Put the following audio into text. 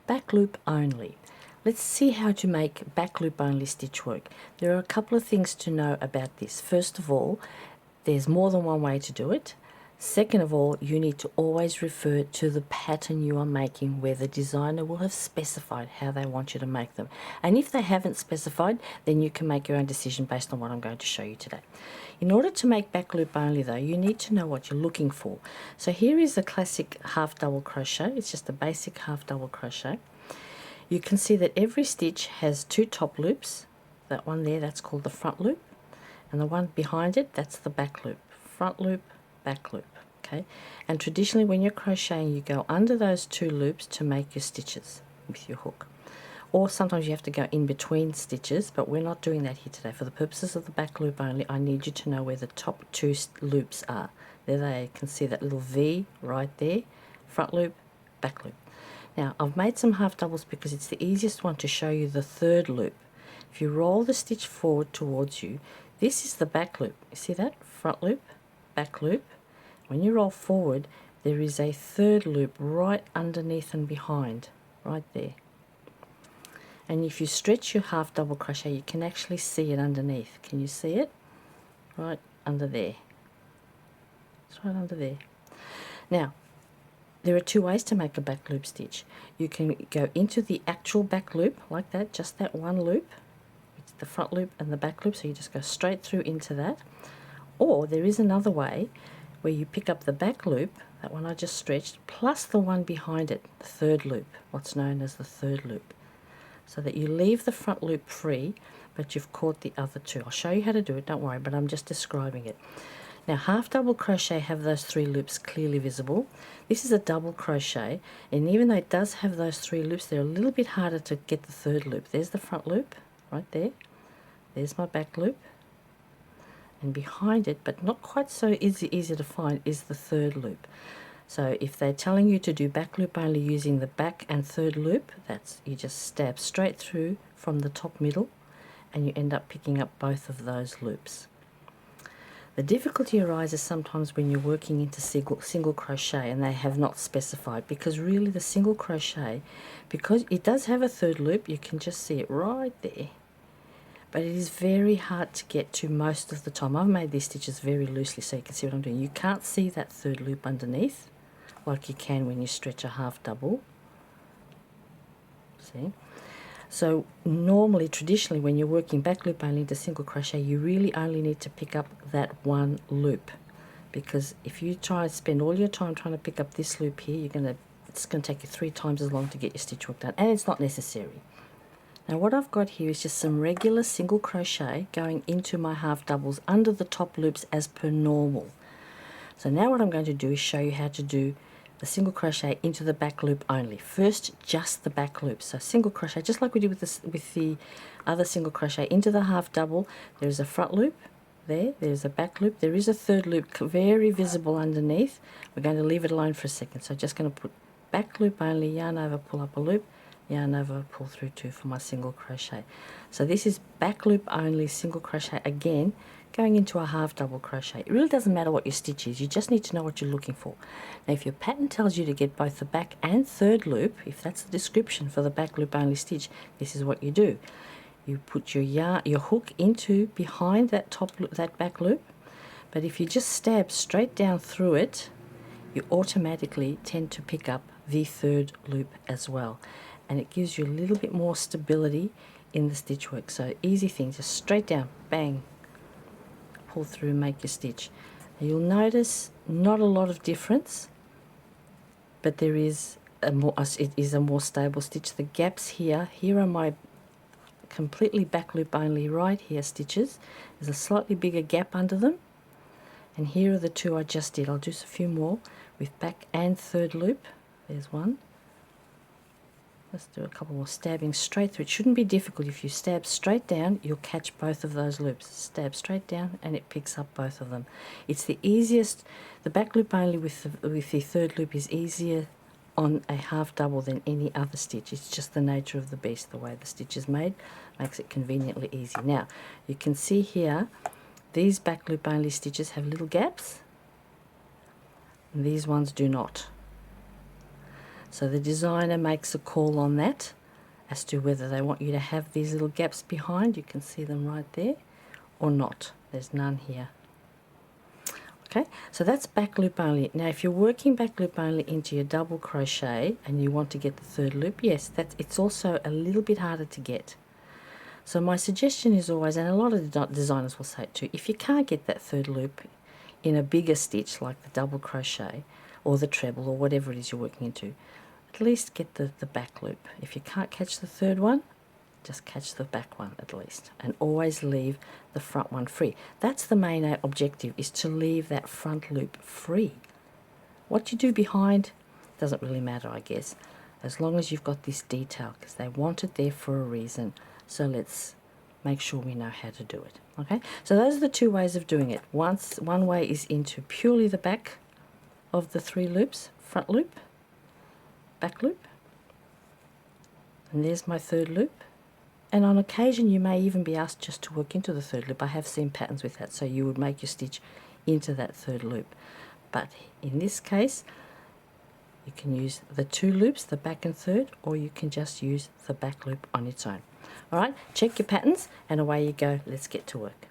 back loop only. Let's see how to make back loop only stitch work. There are a couple of things to know about this. First of all, there's more than one way to do it. Second of all, you need to always refer to the pattern you are making, where the designer will have specified how they want you to make them. And if they haven't specified, then you can make your own decision based on what I'm going to show you today. In order to make back loop only though, you need to know what you're looking for. So here is a classic half double crochet. It's just a basic half double crochet. You can see that every stitch has two top loops. That one there, that's called the front loop. And the one behind it, that's the back loop. Front loop, back loop. Okay, and traditionally when you're crocheting, you go under those two loops to make your stitches with your hook. Or sometimes you have to go in between stitches, but we're not doing that here today. For the purposes of the back loop only, I need you to know where the top two loops are. There they can see that little V right there, front loop, back loop. Now I've made some half doubles because it's the easiest one to show you the third loop. If you roll the stitch forward towards you, this is the back loop. You see that? Front loop, back loop. When you roll forward, there is a third loop right underneath and behind, right there. And if you stretch your half double crochet, you can actually see it underneath. Can you see it? Right under there. It's right under there. Now, there are two ways to make a back loop stitch. You can go into the actual back loop, like that, just that one loop. It's the front loop and the back loop, so you just go straight through into that. Or there is another way, where you pick up the back loop, that one I just stretched, plus the one behind it, the third loop, what's known as the third loop. So that you leave the front loop free, but you've caught the other two. I'll show you how to do it, don't worry, but I'm just describing it. Now half double crochet have those three loops clearly visible. This is a double crochet, and even though it does have those three loops, they're a little bit harder to get the third loop. There's the front loop, right there. There's my back loop. And behind it, but not quite so easy to find, is the third loop. So if they're telling you to do back loop only using the back and third loop, that's, you just stab straight through from the top middle and you end up picking up both of those loops. The difficulty arises sometimes when you're working into single crochet and they have not specified, because really the single crochet, because it does have a third loop, you can just see it right there. But it is very hard to get to most of the time. I've made these stitches very loosely so you can see what I'm doing. You can't see that third loop underneath like you can when you stretch a half double. See? So normally, traditionally, when you're working back loop only into single crochet, you really only need to pick up that one loop. Because if you try and spend all your time trying to pick up this loop here, it's going to take you 3 times as long to get your stitch work done. And it's not necessary. Now what I've got here is just some regular single crochet going into my half doubles under the top loops as per normal. So now what I'm going to do is show you how to do the single crochet into the back loop only. First, just the back loop. So single crochet, just like we did with the other single crochet, into the half double. There's a front loop there, there's a back loop, there is a third loop very visible underneath. We're going to leave it alone for a second. So just going to put back loop only, yarn over, pull up a loop, yarn over, pull through 2 for my single crochet. So this is back loop only single crochet again, going into a half double crochet. It really doesn't matter what your stitch is, you just need to know what you're looking for. Now if your pattern tells you to get both the back and third loop, if that's the description for the back loop only stitch, this is what you do. You put your hook into behind that that back loop, but if you just stab straight down through it, you automatically tend to pick up the third loop as well. And it gives you a little bit more stability in the stitch work. So easy thing, just straight down, bang, pull through, make your stitch. Now you'll notice not a lot of difference, but there is it is a more stable stitch. The gaps here are my completely back loop only right here stitches. There's a slightly bigger gap under them, and here are the 2 I just did. I'll do a few more with back and third loop. There's one. Let's do a couple more, stabbing straight through. It shouldn't be difficult. If you stab straight down, you'll catch both of those loops. Stab straight down and it picks up both of them. It's the easiest. The back loop only with the third loop is easier on a half double than any other stitch. It's just the nature of the beast. The way the stitch is made makes it conveniently easy. Now you can see here these back loop only stitches have little gaps and these ones do not. So the designer makes a call on that as to whether they want you to have these little gaps behind. You can see them right there, or not. There's none here. Okay, so that's back loop only. Now if you're working back loop only into your double crochet and you want to get the third loop, yes, it's also a little bit harder to get. So my suggestion is always, and a lot of the designers will say it too, if you can't get that third loop in a bigger stitch like the double crochet or the treble or whatever it is you're working into, at least get the back loop. If you can't catch the third one, just catch the back one at least, and always leave the front one free. That's the main objective, is to leave that front loop free. What you do behind doesn't really matter, I guess, as long as you've got this detail, because they want it there for a reason. So let's make sure we know how to do it. Okay, so those are the two ways of doing it. One way is into purely the back of the 3 loops, front loop, back loop, and there's my third loop. And on occasion you may even be asked just to work into the third loop. I have seen patterns with that, so you would make your stitch into that third loop. But in this case, you can use the 2 loops, the back and third, or you can just use the back loop on its own. Alright, check your patterns and away you go. Let's get to work.